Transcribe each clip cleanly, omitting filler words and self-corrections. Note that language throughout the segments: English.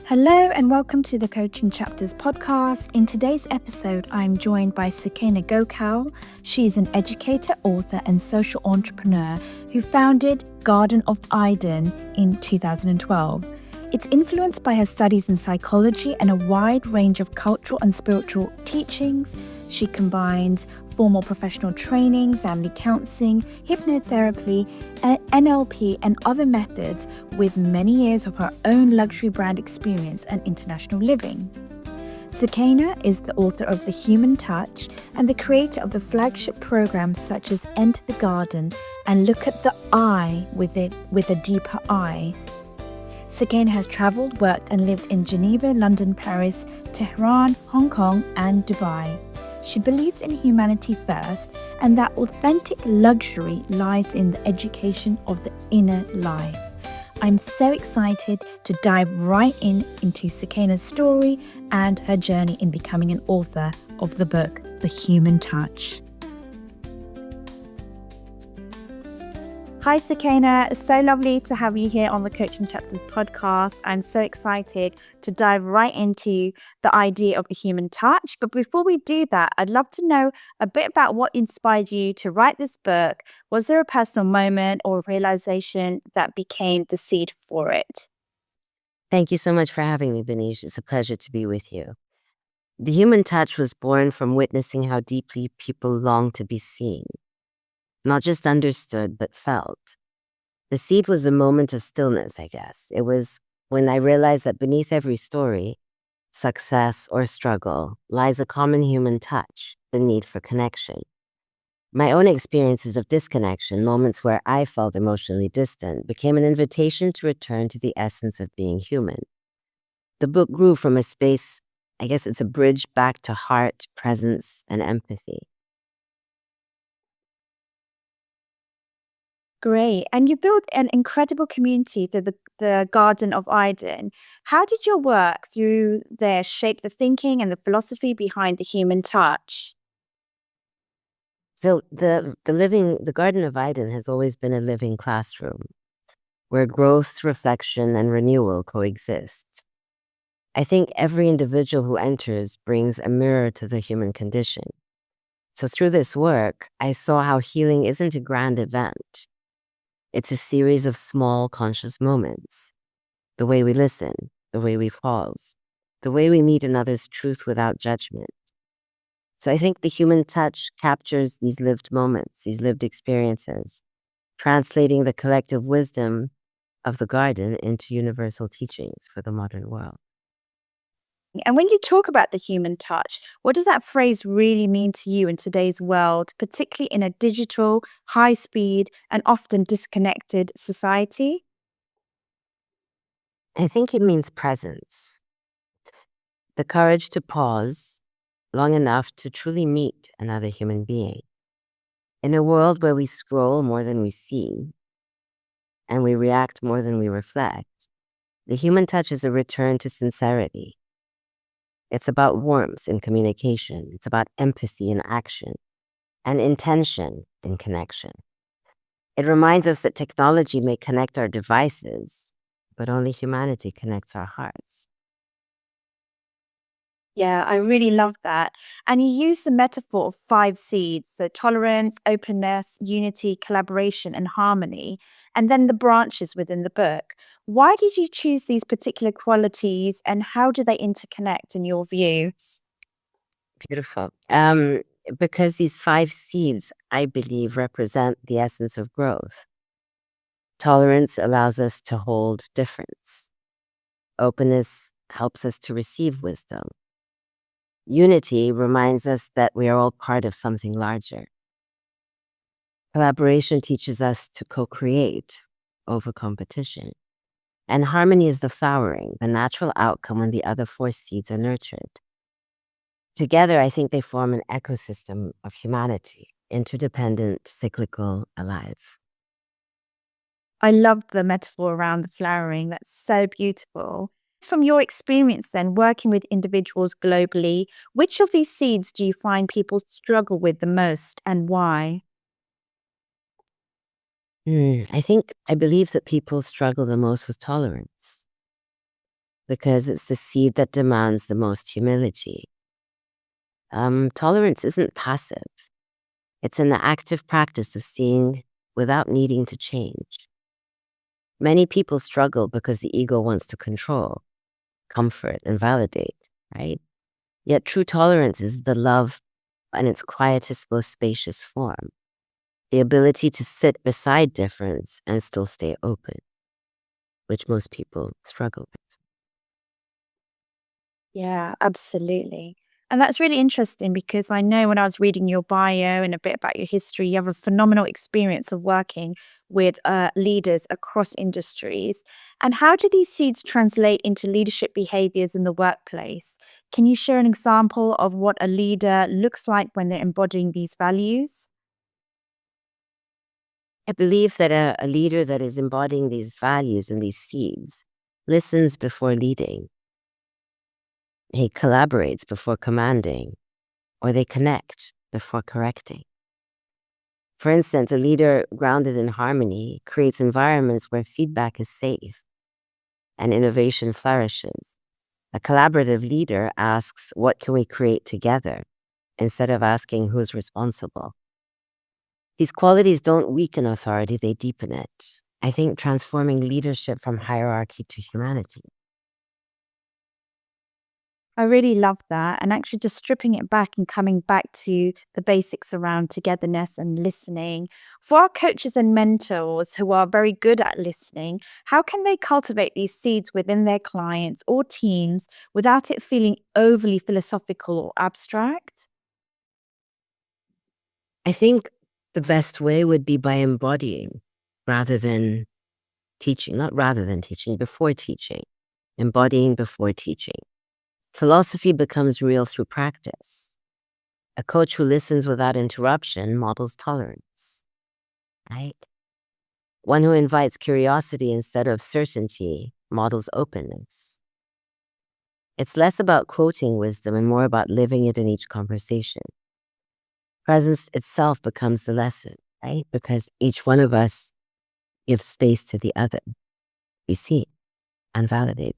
Hello and welcome to the Coaching Chapters podcast. In today's episode, I'm joined by Sukaiyna Gokal. She's an educator, author, and social entrepreneur who founded Garden of Eden in 2012. It's influenced by her studies in psychology and a wide range of cultural and spiritual teachings. She combines formal professional training, family counseling, hypnotherapy, NLP, and other methods with many years of her own luxury brand experience and international living. Sukaiyna is the author of The Human Touch and the creator of the flagship programs such as Enter the Garden and Look at the Eye with a Deeper Eye. Sukaiyna has traveled, worked, and lived in Geneva, London, Paris, Tehran, Hong Kong, and Dubai. She believes in humanity first and that authentic luxury lies in the education of the inner life. I'm so excited to dive right into Sukaiyna's story and her journey in becoming an author of the book, The Human Touch. Hi Sukaiyna, it's so lovely to have you here on the Coaching Chapters podcast. I'm so excited to dive right into the idea of the human touch. But before we do that, I'd love to know a bit about what inspired you to write this book. Was there a personal moment or realization that became the seed for it? Thank you so much for having me, Benish. It's a pleasure to be with you. The human touch was born from witnessing how deeply people long to be seen, not just understood, but felt. The seed was a moment of stillness, I guess. It was when I realized that beneath every story, success or struggle, lies a common human touch, the need for connection. My own experiences of disconnection, moments where I felt emotionally distant, became an invitation to return to the essence of being human. The book grew from a space, I guess it's a bridge back to heart, presence, and empathy. Great. And you built an incredible community through the Garden of Eden. How did your work through there shape the thinking and the philosophy behind the human touch? So the Garden of Eden has always been a living classroom where growth, reflection, and renewal coexist. I think every individual who enters brings a mirror to the human condition. So through this work, I saw how healing isn't a grand event. It's a series of small conscious moments. The way we listen, the way we pause, the way we meet another's truth without judgment. So I think the human touch captures these lived moments, these lived experiences, translating the collective wisdom of the garden into universal teachings for the modern world. And when you talk about the human touch, what does that phrase really mean to you in today's world, particularly in a digital, high speed, and often disconnected society? I think it means presence, the courage to pause long enough to truly meet another human being. In a world where we scroll more than we see, and we react more than we reflect, the human touch is a return to sincerity. It's about warmth in communication. It's about empathy in action and intention in connection. It reminds us that technology may connect our devices, but only humanity connects our hearts. Yeah, I really love that. And you use the metaphor of 5 seeds, so tolerance, openness, unity, collaboration, and harmony, and then the branches within the book. Why did you choose these particular qualities and how do they interconnect in your view? Beautiful. Because these 5 seeds, I believe, represent the essence of growth. Tolerance allows us to hold difference. Openness helps us to receive wisdom. Unity reminds us that we are all part of something larger. Collaboration teaches us to co-create over competition. And harmony is the flowering, the natural outcome when the other 4 seeds are nurtured. Together, I think they form an ecosystem of humanity, interdependent, cyclical, alive. I love the metaphor around the flowering. That's so beautiful. From your experience then, working with individuals globally, which of these seeds do you find people struggle with the most and why? I believe that people struggle the most with tolerance. because it's the seed that demands the most humility. Tolerance isn't passive. It's an active practice of seeing without needing to change. Many people struggle because the ego wants to control, comfort, and validate, right? Yet true tolerance is the love in its quietest, most spacious form. The ability to sit beside difference and still stay open, which most people struggle with. Yeah, absolutely. And that's really interesting because I know when I was reading your bio and a bit about your history, you have a phenomenal experience of working with leaders across industries. And how do these seeds translate into leadership behaviors in the workplace? Can you share an example of what a leader looks like when they're embodying these values? I believe that a leader that is embodying these values and these seeds listens before leading. He collaborates before commanding, or they connect before correcting. For instance, a leader grounded in harmony creates environments where feedback is safe and innovation flourishes. A collaborative leader asks, what can we create together, instead of asking who's responsible. These qualities don't weaken authority, they deepen it. I think transforming leadership from hierarchy to humanity. I really love that. And actually, just stripping it back and coming back to the basics around togetherness and listening. For our coaches and mentors who are very good at listening, how can they cultivate these seeds within their clients or teams without it feeling overly philosophical or abstract? I think the best way would be by embodying rather than teaching, not rather than teaching, before teaching, embodying before teaching. Philosophy becomes real through practice. A coach who listens without interruption models tolerance, right? One who invites curiosity instead of certainty models openness. It's less about quoting wisdom and more about living it in each conversation. Presence itself becomes the lesson, right? Because each one of us gives space to the other. Be seen and validated.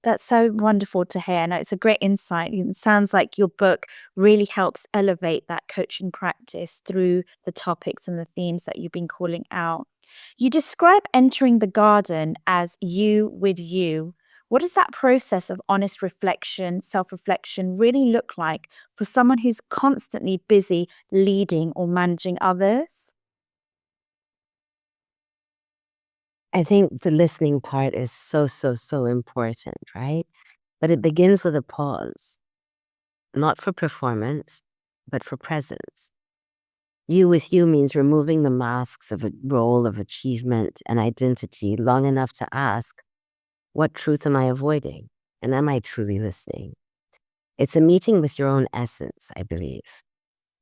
That's so wonderful to hear. And it's a great insight. It sounds like your book really helps elevate that coaching practice through the topics and the themes that you've been calling out. You describe entering the garden as you with you. What does that process of honest reflection, self reflection really look like for someone who's constantly busy leading or managing others? I think the listening part is so, so, so important, right? But it begins with a pause, not for performance, but for presence. You with you means removing the masks of a role of achievement and identity long enough to ask, what truth am I avoiding? And am I truly listening? It's a meeting with your own essence, I believe.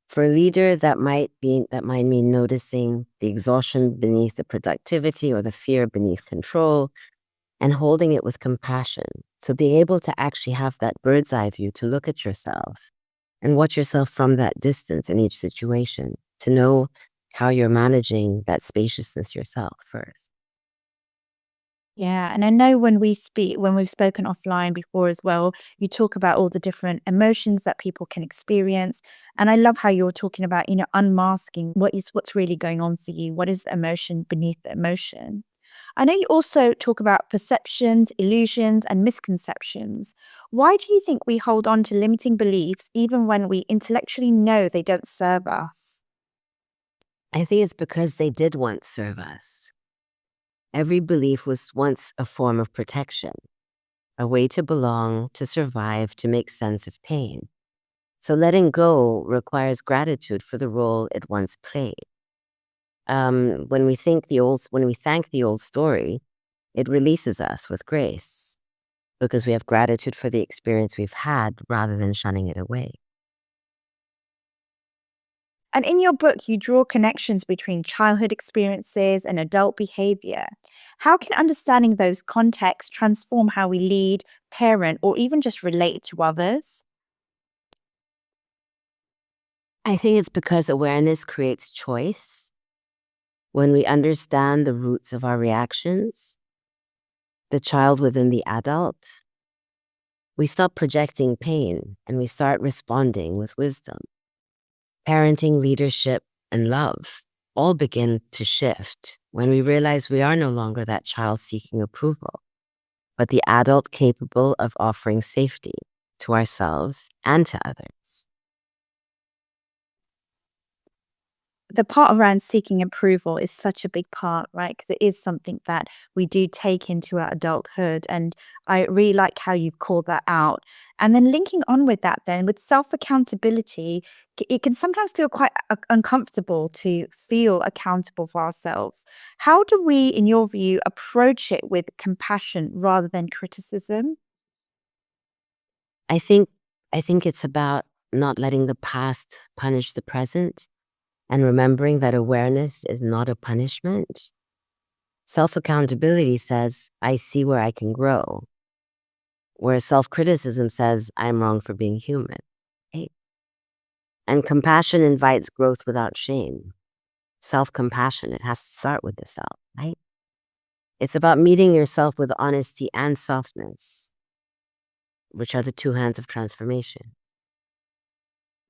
For a leader, that might mean noticing the exhaustion beneath the productivity or the fear beneath control and holding it with compassion. So being able to actually have that bird's eye view to look at yourself and watch yourself from that distance in each situation to know how you're managing that spaciousness yourself first. Yeah, and I know when we've spoken offline before as well, you talk about all the different emotions that people can experience. And I love how you're talking about, unmasking what's really going on for you. What is the emotion beneath the emotion? I know you also talk about perceptions, illusions, and misconceptions. Why do you think we hold on to limiting beliefs even when we intellectually know they don't serve us? I think it's because they did once serve us. Every belief was once a form of protection, a way to belong, to survive, to make sense of pain. So letting go requires gratitude for the role it once played. When we thank the old story, it releases us with grace because we have gratitude for the experience we've had rather than shunning it away. And in your book, you draw connections between childhood experiences and adult behavior. How can understanding those contexts transform how we lead, parent, or even just relate to others? I think it's because awareness creates choice. When we understand the roots of our reactions, the child within the adult, we stop projecting pain and we start responding with wisdom. Parenting, leadership, and love all begin to shift when we realize we are no longer that child seeking approval, but the adult capable of offering safety to ourselves and to others. The part around seeking approval is such a big part, right? Because it is something that we do take into our adulthood. And I really like how you've called that out. And then linking on with that, then with self accountability, it can sometimes feel quite uncomfortable to feel accountable for ourselves. How do we, in your view, approach it with compassion rather than criticism? I think I think it's about not letting the past punish the present and remembering that awareness is not a punishment. Self-accountability says, I see where I can grow, whereas self-criticism says, I'm wrong for being human. Right? And compassion invites growth without shame. Self-compassion, it has to start with the self, right? It's about meeting yourself with honesty and softness, which are the two hands of transformation.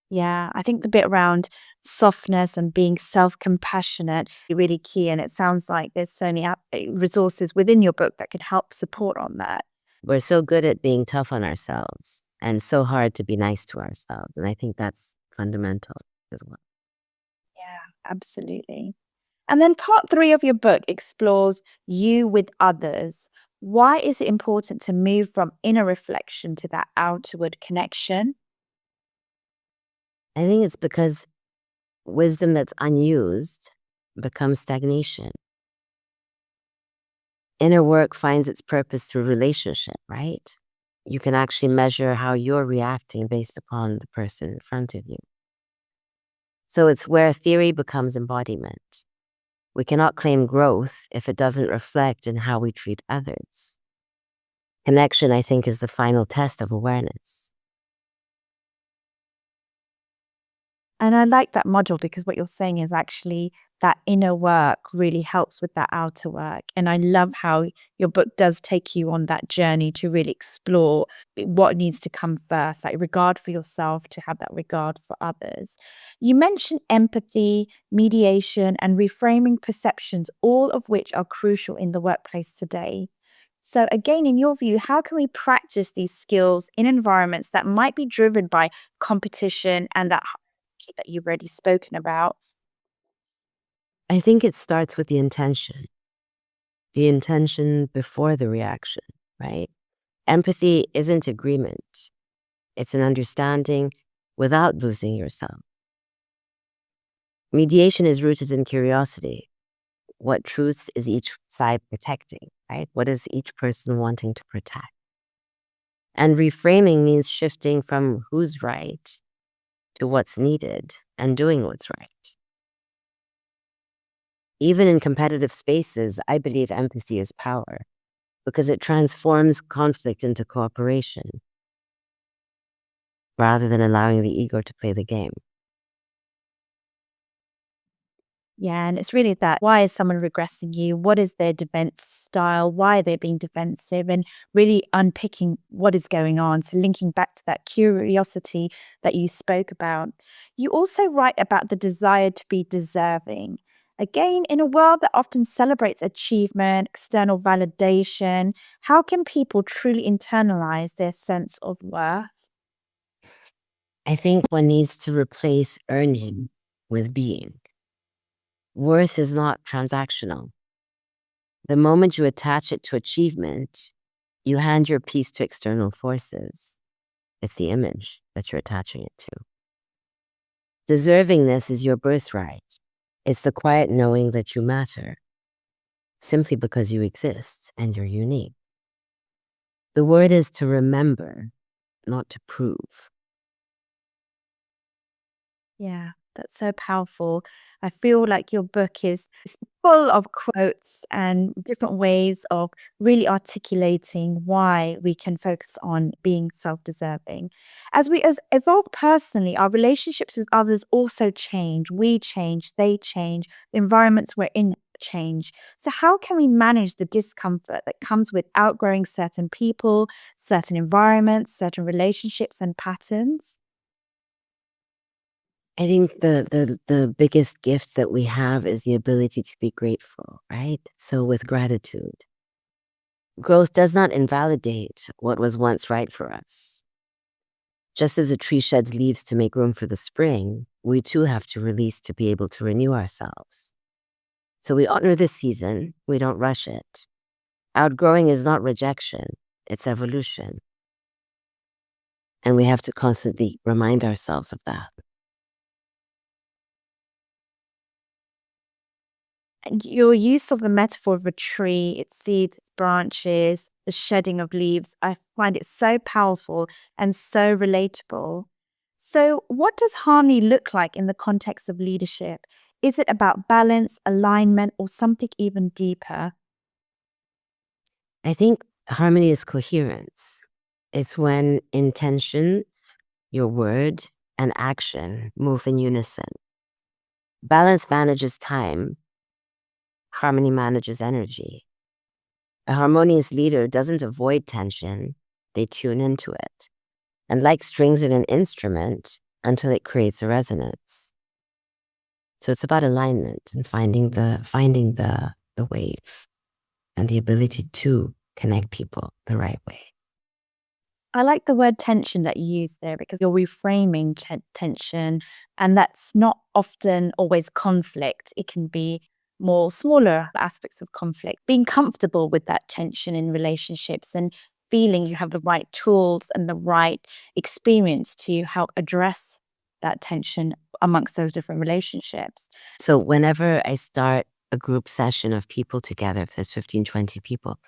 Yeah, I think the bit around softness and being self-compassionate is really key. And it sounds like there's so many resources within your book that could help support on that. We're so good at being tough on ourselves and so hard to be nice to ourselves. And I think that's fundamental as well. Yeah, absolutely. And then part three of your book explores you with others. Why is it important to move from inner reflection to that outward connection? I think it's because wisdom that's unused becomes stagnation. Inner work finds its purpose through relationship, right? You can actually measure how you're reacting based upon the person in front of you. So it's where theory becomes embodiment. We cannot claim growth if it doesn't reflect in how we treat others. Connection, I think, is the final test of awareness. And I like that model because what you're saying is actually that inner work really helps with that outer work. And I love how your book does take you on that journey to really explore what needs to come first, like regard for yourself, to have that regard for others. You mentioned empathy, mediation, and reframing perceptions, all of which are crucial in the workplace today. So, again, in your view, how can we practice these skills in environments that might be driven by competition and that you've already spoken about? I think it starts with the intention before the reaction, right? Empathy isn't agreement, it's an understanding without losing yourself. Mediation is rooted in curiosity. What truth is each side protecting, right? What is each person wanting to protect? And reframing means shifting from who's right to what's needed and doing what's right. Even in competitive spaces, I believe empathy is power because it transforms conflict into cooperation rather than allowing the ego to play the game. Yeah, and it's really that, why is someone regressing you? What is their defense style? Why are they being defensive? And really unpicking what is going on. So, linking back to that curiosity that you spoke about. You also write about the desire to be deserving. Again, in a world that often celebrates achievement, external validation, how can people truly internalize their sense of worth? I think one needs to replace earning with being. Worth is not transactional. The moment you attach it to achievement, you hand your piece to external forces. It's the image that you're attaching it to. Deservingness is your birthright. It's the quiet knowing that you matter simply because you exist and you're unique. The word is to remember, not to prove. Yeah, that's so powerful. I feel like your book is full of quotes and different ways of really articulating why we can focus on being self-deserving. As we as evolve personally, our relationships with others also change. We change, they change, the environments we're in change. So, how can we manage the discomfort that comes with outgrowing certain people, certain environments, certain relationships and patterns? I think the biggest gift that we have is the ability to be grateful, right? So with gratitude, growth does not invalidate what was once right for us. Just as a tree sheds leaves to make room for the spring, we too have to release to be able to renew ourselves. So we honor this season, we don't rush it. Outgrowing is not rejection, it's evolution. And we have to constantly remind ourselves of that. And your use of the metaphor of a tree, its seeds, its branches, the shedding of leaves, I find it so powerful and so relatable. So, what does harmony look like in the context of leadership? Is it about balance, alignment, or something even deeper? I think harmony is coherence. It's when intention, your word, and action move in unison. Balance manages time, harmony manages energy. A harmonious leader doesn't avoid tension, they tune into it. And like strings in an instrument until it creates a resonance. So it's about alignment and finding the wave and the ability to connect people the right way. I like the word tension that you use there because you're reframing tension, and that's not often always conflict. It can be more smaller aspects of conflict, being comfortable with that tension in relationships and feeling you have the right tools and the right experience to help address that tension amongst those different relationships. So whenever I start a group session of people together, if there's 15, 20 people,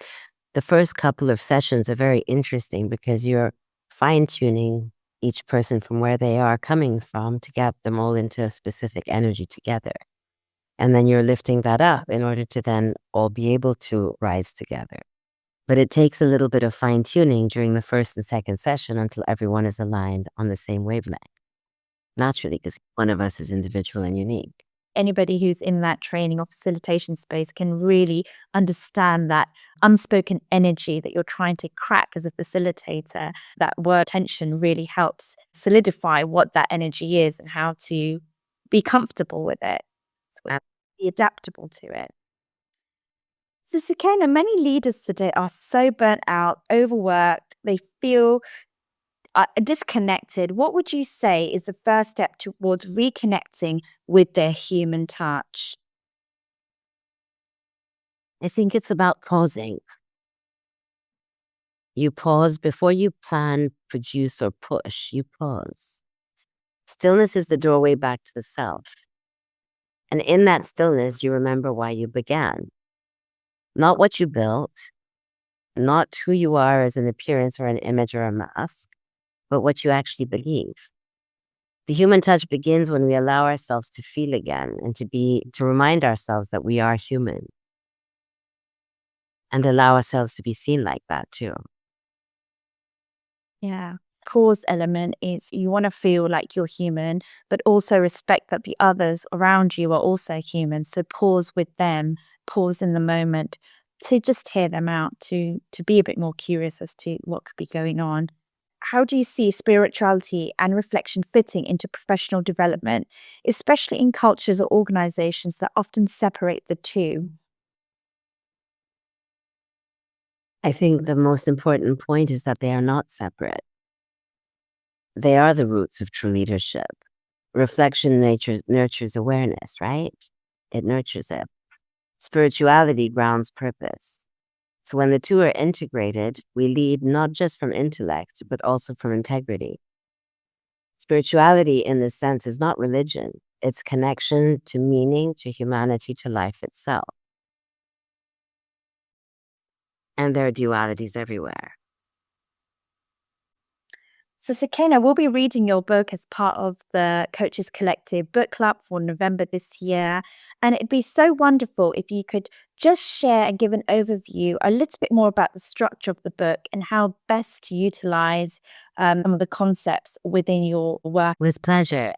the first couple of sessions are very interesting because you're fine-tuning each person from where they are coming from to get them all into a specific energy together. And then you're lifting that up in order to then all be able to rise together. But it takes a little bit of fine-tuning during the first and second session until everyone is aligned on the same wavelength. Naturally, because one of us is individual and unique. Anybody who's in that training or facilitation space can really understand that unspoken energy that you're trying to crack as a facilitator. That word tension really helps solidify what that energy is and how to be comfortable with it, so be adaptable to it. So, Sukaina, many leaders today are so burnt out, overworked, they feel disconnected. What would you say is the first step towards reconnecting with their human touch? I think it's about pausing. You pause before you plan, produce, or push. You pause. Stillness is the doorway back to the self. And in that stillness, you remember why you began. Not what you built, not who you are as an appearance or an image or a mask, but what you actually believe. The human touch begins when we allow ourselves to feel again and to remind ourselves that we are human and allow ourselves to be seen like that too. Yeah. Pause element is you want to feel like you're human, but also respect that the others around you are also human. So pause with them, pause in the moment to just hear them out, to be a bit more curious as to what could be going on. How do you see spirituality and reflection fitting into professional development, especially in cultures or organizations that often separate the two? I think the most important point is that they are not separate. They are the roots of true leadership. Reflection nurtures awareness, right? It nurtures it. Spirituality grounds purpose. So when the two are integrated, we lead not just from intellect, but also from integrity. Spirituality, in this sense, is not religion. It's connection to meaning, to humanity, to life itself. And there are dualities everywhere. So, Sakina, we'll be reading your book as part of the Coaches Collective book club for November this year. And it'd be so wonderful if you could just share and give an overview, a little bit more about the structure of the book and how best to utilize some of the concepts within your work. With pleasure.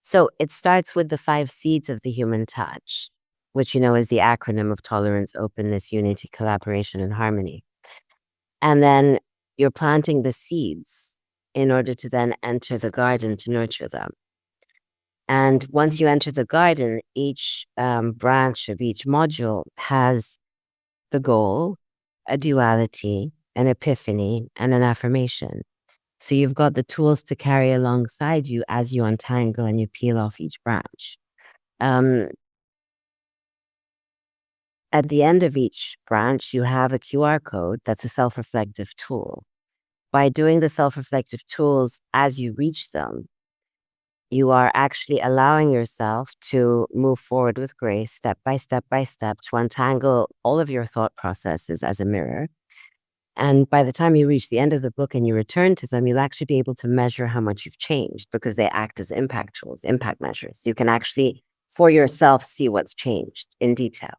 So it starts with the 5 seeds of the human touch. which you know is the acronym of tolerance, openness, unity, collaboration, and harmony. And then you're planting the seeds in order to then enter the garden to nurture them. And once you enter the garden, each branch of each module has the goal, a duality, an epiphany, and an affirmation. So you've got the tools to carry alongside you as you untangle and you peel off each branch. At the end of each branch, you have a QR code that's a self-reflective tool. By doing the self-reflective tools as you reach them, you are actually allowing yourself to move forward with grace, step by step by step, to untangle all of your thought processes as a mirror. And by the time you reach the end of the book and you return to them, you'll actually be able to measure how much you've changed because they act as impact tools, impact measures. You can actually, for yourself, see what's changed in detail.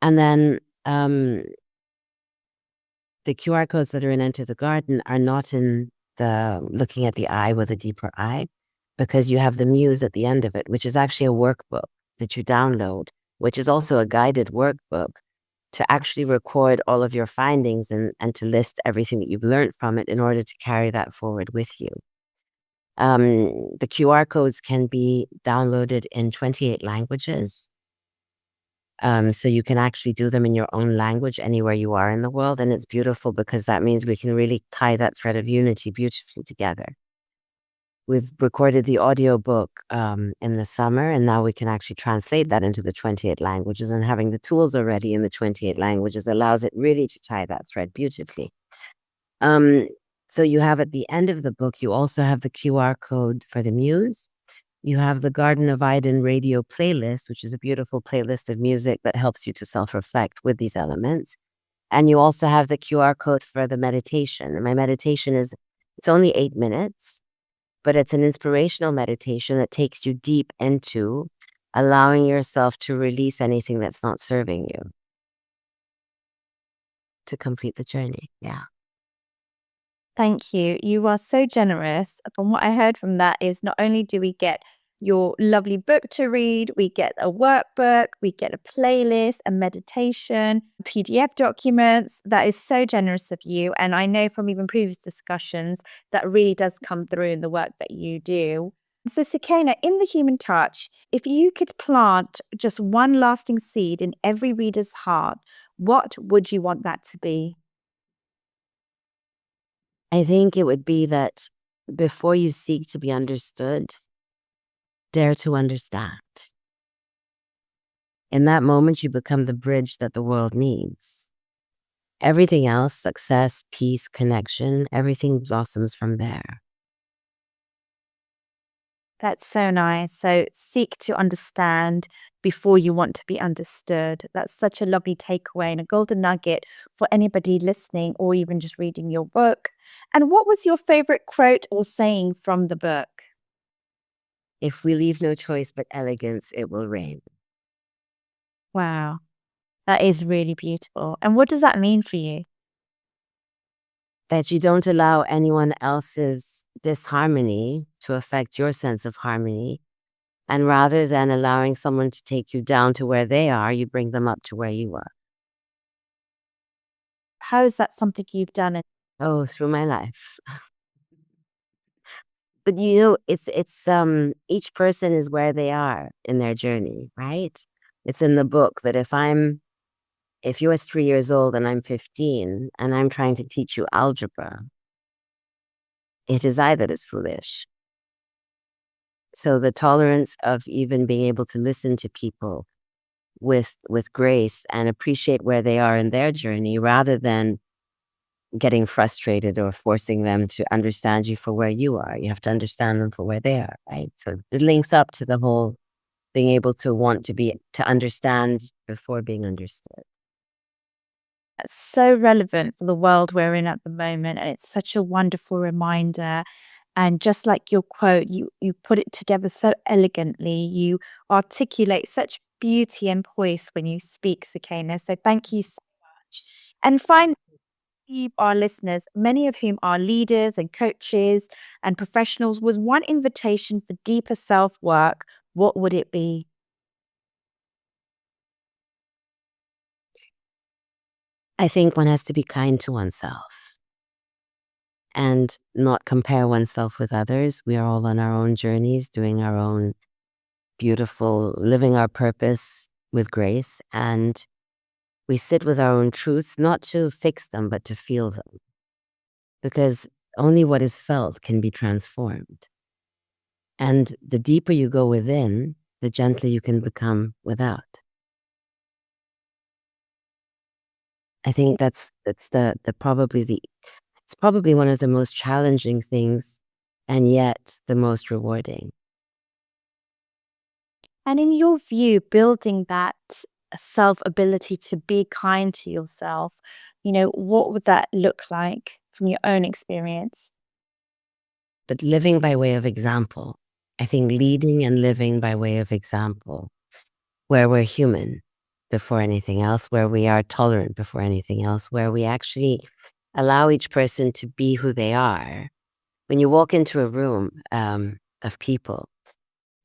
And then the QR codes that are in Enter the Garden are not in the looking at the eye with a deeper eye, because you have the muse at the end of it, which is actually a workbook that you download, which is also a guided workbook to actually record all of your findings and to list everything that you've learned from it in order to carry that forward with you. The QR codes can be downloaded in 28 languages. So you can actually do them in your own language anywhere you are in the world. And it's beautiful because that means we can really tie that thread of unity beautifully together. We've recorded the audiobook in the summer, and now we can actually translate that into the 28 languages. And having the tools already in the 28 languages allows it really to tie that thread beautifully. So you have at the end of the book, you also have the QR code for the muse. You have the Garden of Eden radio playlist, which is a beautiful playlist of music that helps you to self-reflect with these elements. And you also have the QR code for the meditation. And my meditation it's only 8 minutes, but it's an inspirational meditation that takes you deep into allowing yourself to release anything that's not serving you to complete the journey. Yeah. Thank you. You are so generous. From what I heard from that is not only do we get your lovely book to read, we get a workbook, we get a playlist, a meditation, PDF documents. That is so generous of you. And I know from even previous discussions that really does come through in the work that you do. So, Sukaiyna, in the human touch, if you could plant just one lasting seed in every reader's heart, what would you want that to be? I think it would be that before you seek to be understood, dare to understand. In that moment, you become the bridge that the world needs. Everything else, success, peace, connection, everything blossoms from there. That's so nice. So seek to understand before you want to be understood. That's such a lovely takeaway and a golden nugget for anybody listening or even just reading your book. And what was your favorite quote or saying from the book? If we leave no choice but elegance, it will rain. Wow, that is really beautiful. And what does that mean for you? That you don't allow anyone else's disharmony to affect your sense of harmony. And rather than allowing someone to take you down to where they are, you bring them up to where you are. How is that something you've done? Oh, through my life. But you know, it's each person is where they are in their journey, right? It's in the book that if you're 3 years old and I'm 15 and I'm trying to teach you algebra, it is I that is foolish. So the tolerance of even being able to listen to people with grace and appreciate where they are in their journey rather than getting frustrated or forcing them to understand you for where you are. You have to understand them for where they are, right? So it links up to the whole being able to want to understand before being understood. That's so relevant for the world we're in at the moment. And it's such a wonderful reminder. And just like your quote, you put it together so elegantly. You articulate such beauty and poise when you speak, Sukaiyna. So thank you so much. And finally, our listeners, many of whom are leaders and coaches and professionals, with one invitation for deeper self work, what would it be? I think one has to be kind to oneself and not compare oneself with others. We are all on our own journeys, doing our own beautiful, living our purpose with grace. And we sit with our own truths, not to fix them, but to feel them. Because only what is felt can be transformed. And the deeper you go within, the gentler you can become without. I think that's it's probably one of the most challenging things, and yet the most rewarding. And in your view, building that self ability to be kind to yourself, what would that look like from your own experience? But living by way of example, I think leading and living by way of example, where we're human before anything else, where we are tolerant before anything else, where we actually allow each person to be who they are. When you walk into a room of people,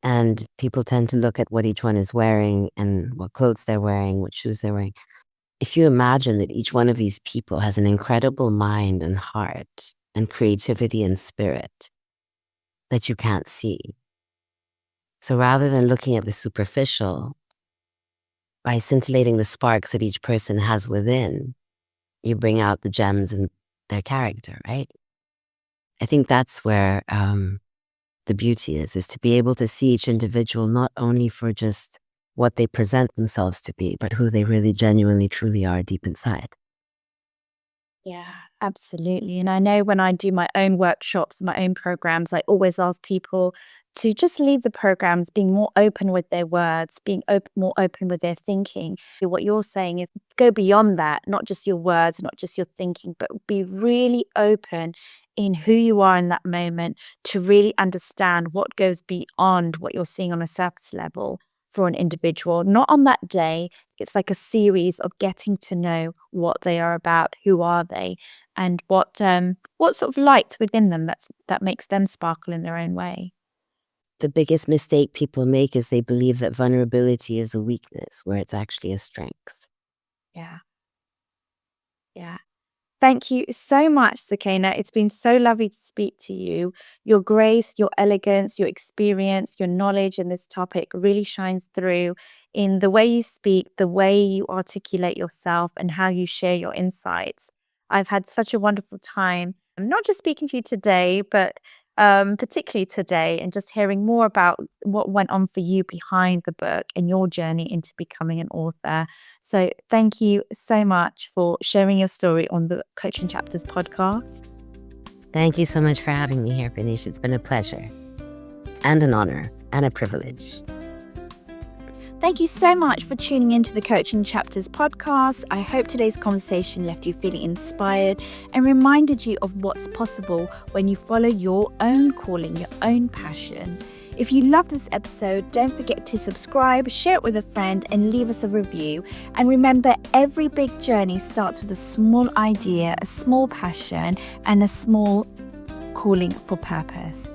and people tend to look at what each one is wearing and what clothes they're wearing, what shoes they're wearing. If you imagine that each one of these people has an incredible mind and heart and creativity and spirit that you can't see. So rather than looking at the superficial, by scintillating the sparks that each person has within, you bring out the gems in their character, right? I think that's where the beauty is to be able to see each individual not only for just what they present themselves to be, but who they really genuinely truly are deep inside. Yeah, absolutely. And I know when I do my own workshops, my own programs, I always ask people to just leave the programs being more open with their words, being more open with their thinking. What you're saying is go beyond that, not just your words, not just your thinking, but be really open in who you are in that moment to really understand what goes beyond what you're seeing on a surface level for an individual, not on that day. It's like a series of getting to know what they are about, who are they, and what sort of light within them that makes them sparkle in their own way. The biggest mistake people make is they believe that vulnerability is a weakness, where it's actually a strength. Yeah. Yeah. Thank you so much, Sukaiyna. It's been so lovely to speak to you. Your grace, your elegance, your experience, your knowledge in this topic really shines through in the way you speak, the way you articulate yourself, and how you share your insights. I've had such a wonderful time, not just speaking to you today, but particularly today, and just hearing more about what went on for you behind the book and your journey into becoming an author. So thank you so much for sharing your story on the Coaching Chapters podcast. Thank you so much for having me here, Benish. It's been a pleasure and an honor and a privilege. Thank you so much for tuning into the Coaching Chapters podcast. I hope today's conversation left you feeling inspired and reminded you of what's possible when you follow your own calling, your own passion. If you loved this episode, don't forget to subscribe, share it with a friend, and leave us a review. And remember, every big journey starts with a small idea, a small passion, and a small calling for purpose.